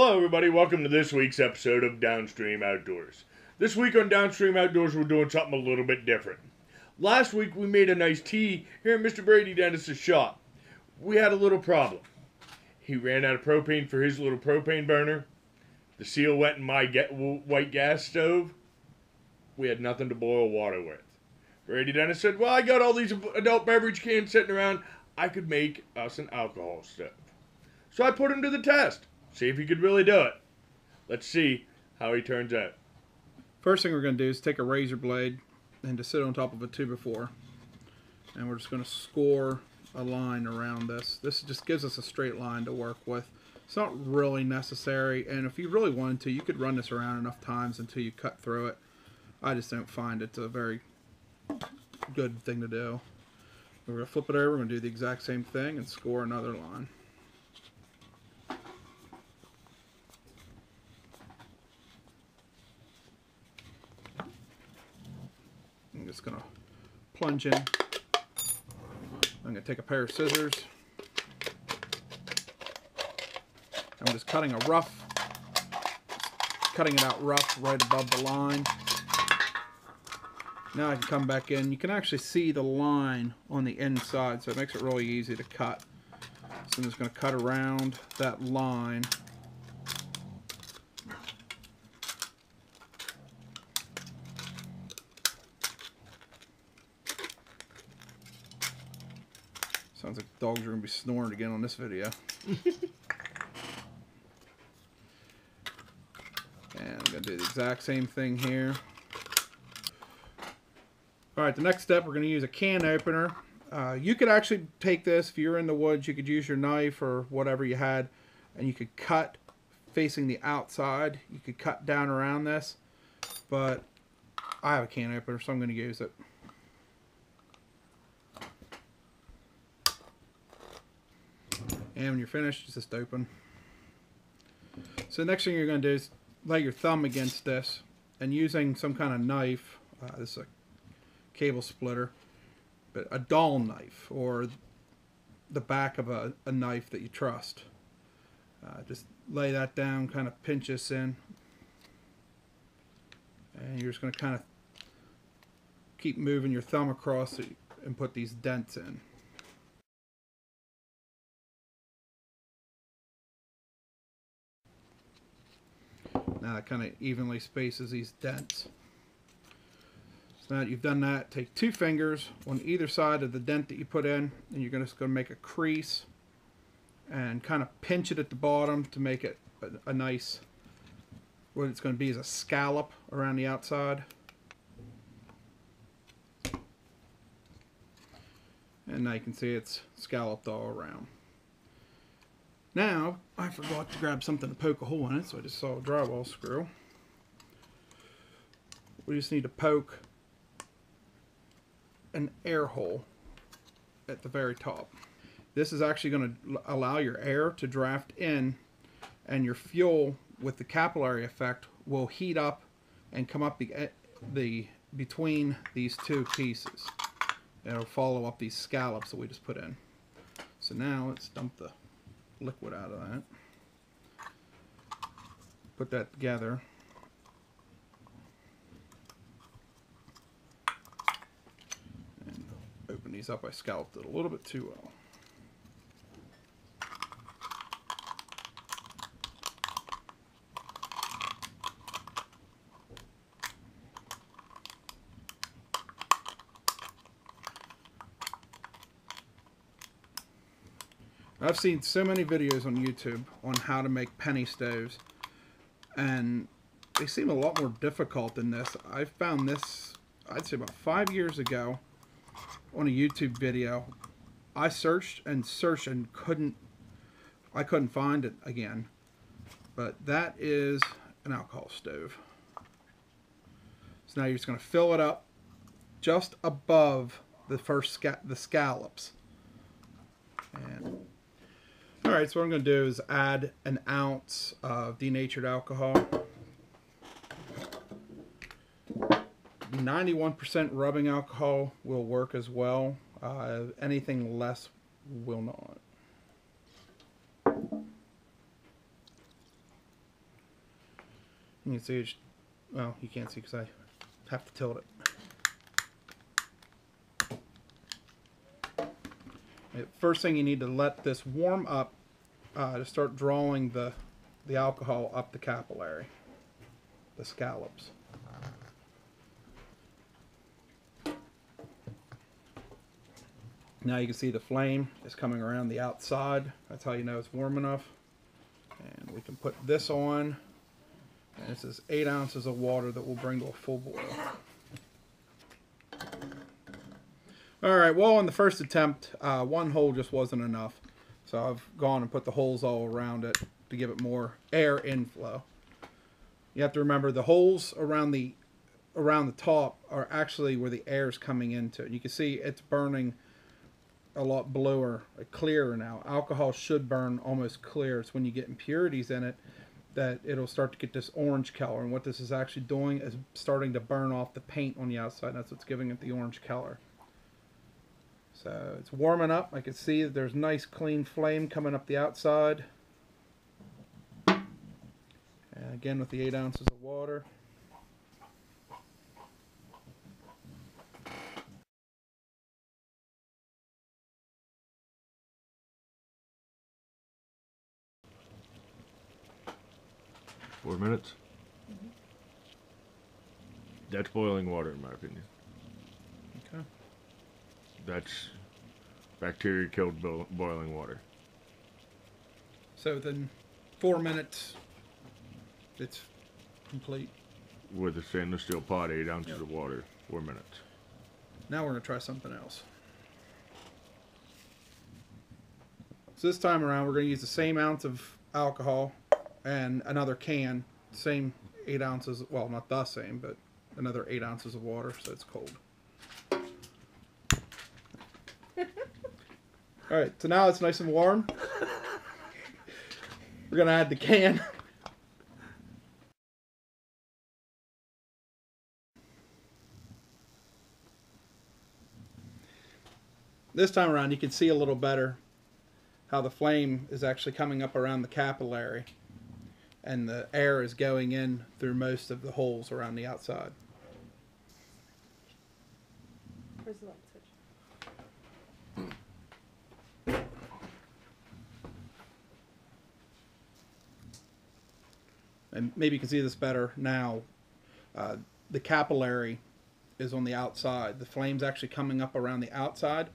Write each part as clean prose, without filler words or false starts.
Hello everybody, welcome to this week's episode of DownStream Outdoors. This week on DownStream Outdoors we're doing something a little bit different. Last week we made a nice tea here at Mr. Brady Dennis' shop. We had a little problem. He ran out of propane for his little propane burner. The seal went in my white gas stove. We had nothing to boil water with. Brady Dennis said, well, I got all these adult beverage cans sitting around. I could make us an alcohol stove. So I put him to the test. See if he could really do it. Let's see how he turns out. First thing we're going to do is take a razor blade and just sit on top of a 2x4. And we're just going to score a line around this. This just gives us a straight line to work with. It's not really necessary, and if you really wanted to, you could run this around enough times until you cut through it. I just don't find it's a very good thing to do. We're going to flip it over, we're going to do the exact same thing and score another line. I'm just going to plunge in. I'm going to take a pair of scissors. I'm just cutting it out rough right above the line. Now I can come back in. You can actually see the line on the inside, so it makes it really easy to cut. So I'm just going to cut around that line. Sounds like dogs are going to be snoring again on this video. And I'm going to do the exact same thing here. Alright, the next step, we're going to use a can opener. You could actually take this, if you're in the woods, you could use your knife or whatever you had, and you could cut facing the outside. You could cut down around this, but I have a can opener, so I'm going to use it. And when you're finished, it's just open. So the next thing you're going to do is lay your thumb against this, and using some kind of knife, this is a cable splitter, but a dull knife or the back of a knife that you trust. Just lay that down, kind of pinch this in, and you're just going to kind of keep moving your thumb across it and put these dents in. Now it kind of evenly spaces these dents. So now that you've done that, take two fingers on either side of the dent that you put in, and you're just going to make a crease and kind of pinch it at the bottom to make it a nice, what it's going to be is a scallop around the outside. And now you can see it's scalloped all around. Now, I forgot to grab something to poke a hole in it, so I just saw a drywall screw. We just need to poke an air hole at the very top. This is actually going to allow your air to draft in, and your fuel with the capillary effect will heat up and come up between these two pieces. It'll follow up these scallops that we just put in. So now let's dump the liquid out of that. Put that together. And open these up. I scalloped it a little bit too well. I've seen so many videos on YouTube on how to make penny stoves, and they seem a lot more difficult than this. I found this, I'd say about 5 years ago on a YouTube video. I searched and searched and I couldn't find it again. But that is an alcohol stove. So now you're just going to fill it up just above the the scallops. And alright, so what I'm going to do is add an ounce of denatured alcohol. 91% rubbing alcohol will work as well. Anything less will not. You can see it's, well, you can't see because I have to tilt it. First thing, you need to let this warm up to start drawing the alcohol up the capillary, the scallops. Now you can see the flame is coming around the outside. That's how you know it's warm enough. And we can put this on. And this is 8 ounces of water that will bring to a full boil. Alright, well, in the first attempt, one hole just wasn't enough. So I've gone and put the holes all around it to give it more air inflow. You have to remember the holes around the top are actually where the air is coming into it. You can see it's burning a lot bluer, clearer now. Alcohol should burn almost clear. It's when you get impurities in it that it'll start to get this orange color. And what this is actually doing is starting to burn off the paint on the outside. That's what's giving it the orange color. So it's warming up. I can see that there's nice clean flame coming up the outside. And again with the 8 ounces of water. Four minutes? Mm-hmm. That's boiling water, in my opinion. Okay. That's bacteria-killed boiling water. So within 4 minutes, it's complete. With a stainless steel pot, 8 ounces of water, 4 minutes. Now we're going to try something else. So this time around, we're going to use the same ounce of alcohol and another can, same 8 ounces, well, not the same, but another 8 ounces of water, so it's cold. Alright, so now it's nice and warm. We're going to add the can. This time around, you can see a little better how the flame is actually coming up around the capillary. And the air is going in through most of the holes around the outside. Where's the light switch? And maybe you can see this better now. The capillary is on the outside. The flame's actually coming up around the outside.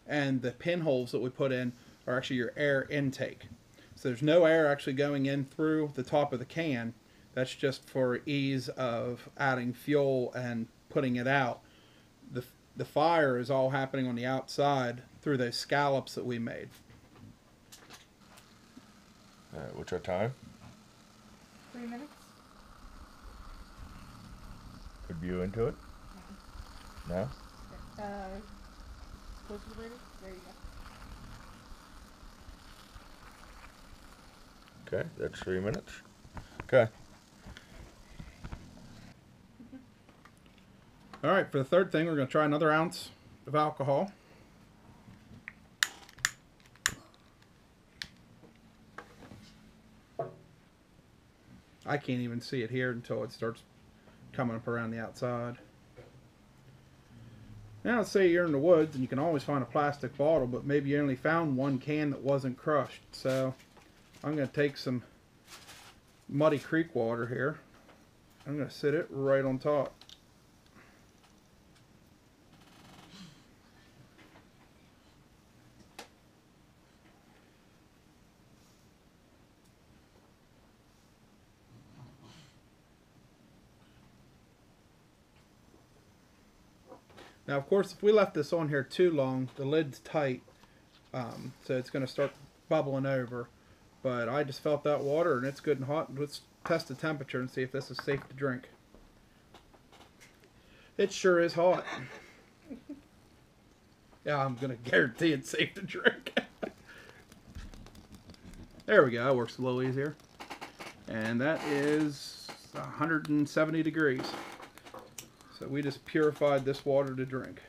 And the pinholes that we put in are actually your air intake. So there's no air actually going in through the top of the can. That's just for ease of adding fuel and putting it out. The fire is all happening on the outside through those scallops that we made. Alright, what's our time? 3 minutes? Put you into it? No? Close to the burner? There you go. Okay, that's 3 minutes. Okay. Alright, for the third thing, we're going to try another ounce of alcohol. I can't even see it here until it starts coming up around the outside. Now, let's say you're in the woods and you can always find a plastic bottle, but maybe you only found one can that wasn't crushed. So I'm going to take some Muddy Creek water here. I'm going to sit it right on top. Now, of course, if we left this on here too long, the lid's tight, so it's going to start bubbling over. But I just felt that water, and it's good and hot. Let's test the temperature and see if this is safe to drink. It sure is hot. Yeah, I'm going to guarantee it's safe to drink. There we go. That works a little easier. And that is 170 degrees. So we just purified this water to drink.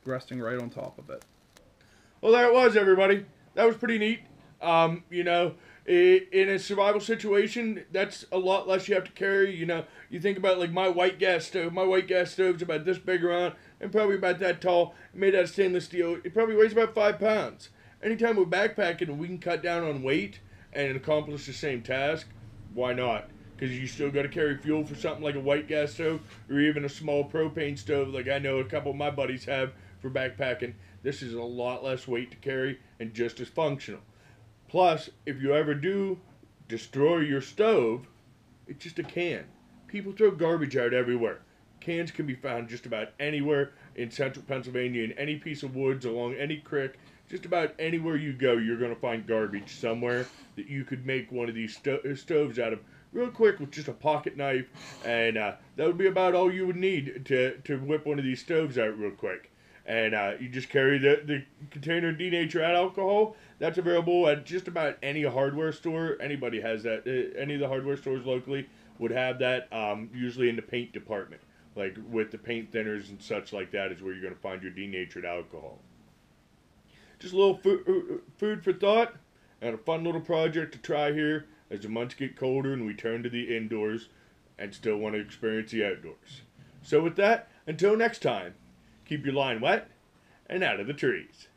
Resting right on top of it. Well, there it was, everybody. That was pretty neat. You know, In a survival situation, that's a lot less you have to carry. You know, you think about like my white gas stove. My white gas stove's about this big around and probably about that tall, made out of stainless steel. It probably weighs about 5 pounds. Anytime we're backpacking and we can cut down on weight and accomplish the same task, why not? Because you still got to carry fuel for something like a white gas stove or even a small propane stove like I know a couple of my buddies have for backpacking. This is a lot less weight to carry and just as functional. Plus, if you ever do destroy your stove, it's just a can. People throw garbage out everywhere. Cans can be found just about anywhere in central Pennsylvania, in any piece of woods, along any creek. Just about anywhere you go, you're going to find garbage somewhere that you could make one of these stoves out of real quick with just a pocket knife. And that would be about all you would need to whip one of these stoves out real quick. And you just carry the container of denatured alcohol. That's available at just about any hardware store. Anybody has that. Any of the hardware stores locally would have that, usually in the paint department. Like with the paint thinners and such like that is where you're going to find your denatured alcohol. Just a little food for thought and a fun little project to try here as the months get colder and we turn to the indoors and still want to experience the outdoors. So with that, until next time, keep your line wet and out of the trees.